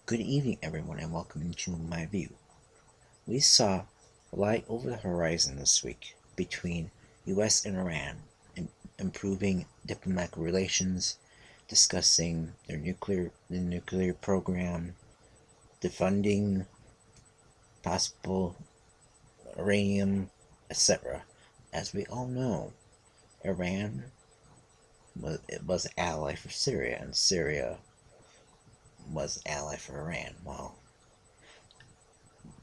Good evening, everyone, and welcome to my view. We saw light over the horizon this week between US and Iran, improving diplomatic relations, discussing the nuclear program, defunding possible uranium, etc. As we all know, Iran was an ally for Syria, and Syria was an ally for Iran. Well,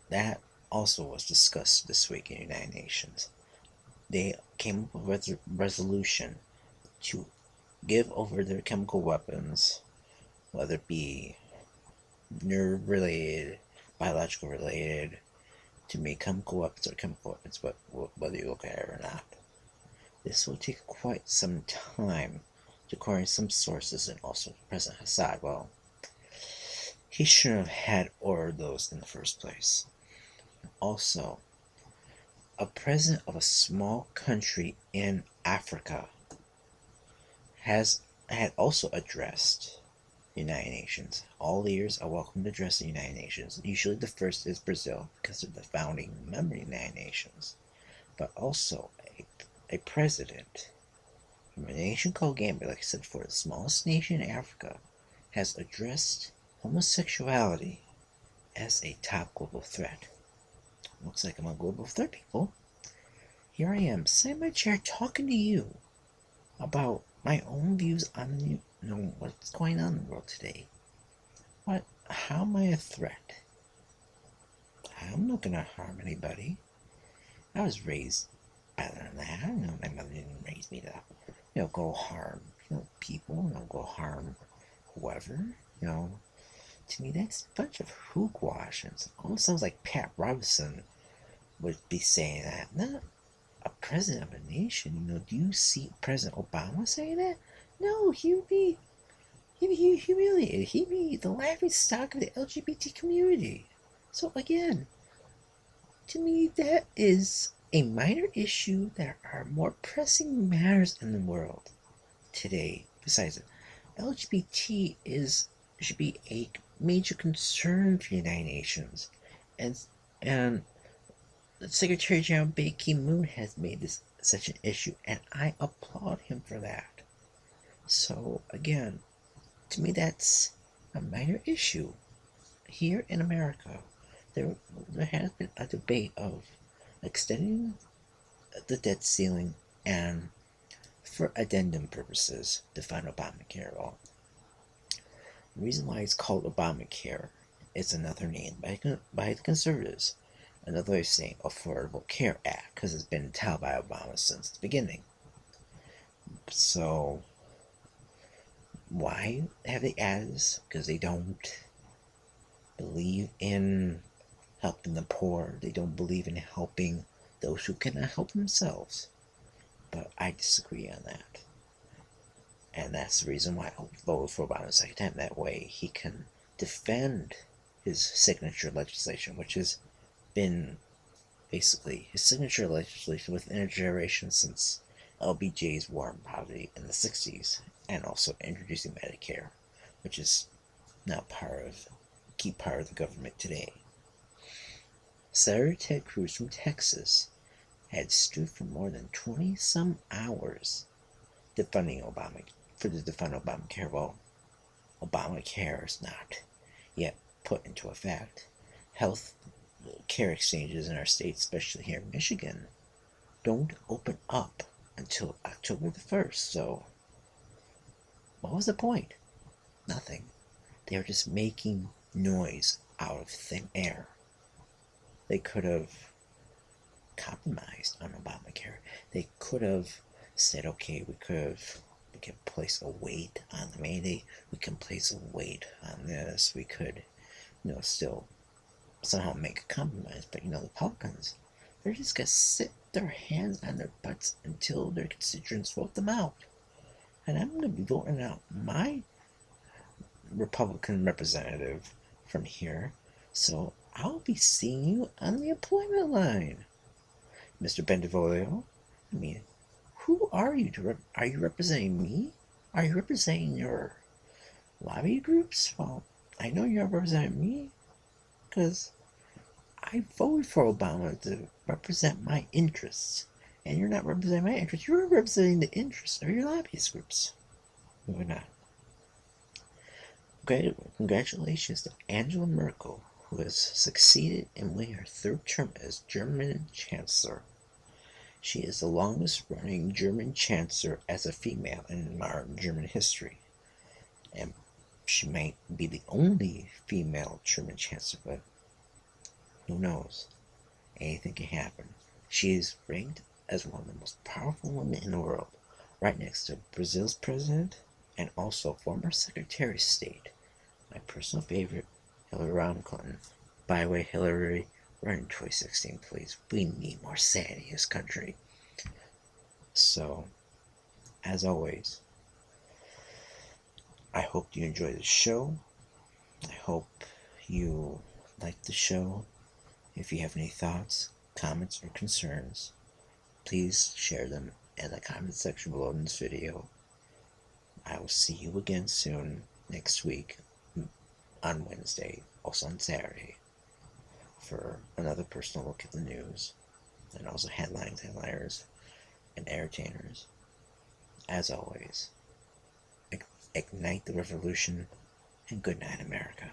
that also was discussed this week in the United Nations. They came up with a resolution to give over their chemical weapons, whether it be nerve related, biological related, to make chemical weapons or chemical weapons, but whether you look at it or not. This will take quite some time, according to some sources, and also President Assad. Well, he shouldn't have had ordered those in the first place. Also, a president of a small country in Africa has had also addressed the United Nations. All leaders are welcome to address the United Nations. Usually the first is Brazil because they're the founding member of the United Nations. But also a president from a nation called Gambia, like I said before, the smallest nation in Africa, has addressed homosexuality as a top global threat. Looks like I'm a global threat, people. Here I am, sitting in my chair talking to you about my own views on what's going on in the world today. How am I a threat? I'm not gonna harm anybody. I was raised better than that. My mother didn't raise me to, go harm, people, go harm whoever. To me that's a bunch of hoogwash. It almost sounds like Pat Robertson would be saying that. Not a president of a nation. Do you see President Obama saying that? No, he'd be humiliated. He'd be the laughing stock of the LGBT community. So again, to me, that is a minor issue. There are more pressing matters in the world today. Besides it, LGBT should be a major concern for the United Nations, and Secretary General Ban Ki-moon has made this such an issue, and I applaud him for that. So again, to me, that's a minor issue. Here in America, there has been a debate of extending the debt ceiling and for addendum purposes to fund Obamacare. Well, the reason why it's called Obamacare is another name by the conservatives. Another way of saying Affordable Care Act, because it's been touted by Obama since the beginning. So, why have they added this? Because they don't believe in helping the poor. They don't believe in helping those who cannot help themselves. But I disagree on that. And that's the reason why I voted for Obama the second time. That way he can defend his signature legislation, which has been basically his signature legislation within a generation since LBJ's war on poverty in the 60s, and also introducing Medicare, which is now key part of the government today. Senator Ted Cruz from Texas had stood for more than 20 some hours defending Obamacare. Well, Obamacare is not yet put into effect. Health care exchanges in our state, especially here in Michigan, don't open up until October the 1st. So, what was the point? Nothing. They were just making noise out of thin air. They could have compromised on Obamacare. They could have said, okay, we can place a weight on the mandate. We can place a weight on this. We could, still somehow make a compromise. But the Republicans, they're just gonna sit their hands on their butts until their constituents vote them out. And I'm gonna be voting out my Republican representative from here. So I'll be seeing you on the employment line, Mr. Bendevolio. I mean, who are you? Are you representing me? Are you representing your lobby groups? Well, I know you're representing me because I voted for Obama to represent my interests. And you're not representing my interests. You're representing the interests of your lobbyist groups. Moving on. Congratulations to Angela Merkel, who has succeeded in winning her third term as German Chancellor. She is the longest running German Chancellor as a female in modern German history. And she might be the only female German Chancellor, but who knows? Anything can happen. She is ranked as one of the most powerful women in the world, right next to Brazil's president and also former Secretary of State, my personal favorite, Hillary Clinton. By the way, Hillary, run in 2016, please. We need more sanity in this country. So, as always, I hope you enjoy the show. I hope you like the show. If you have any thoughts, comments, or concerns, please share them in the comment section below in this video. I will see you again soon next week on Wednesday, also on Saturday, for another personal look at the news and also headlines, headliners, and entertainers. As always, ignite the revolution, and good night, America.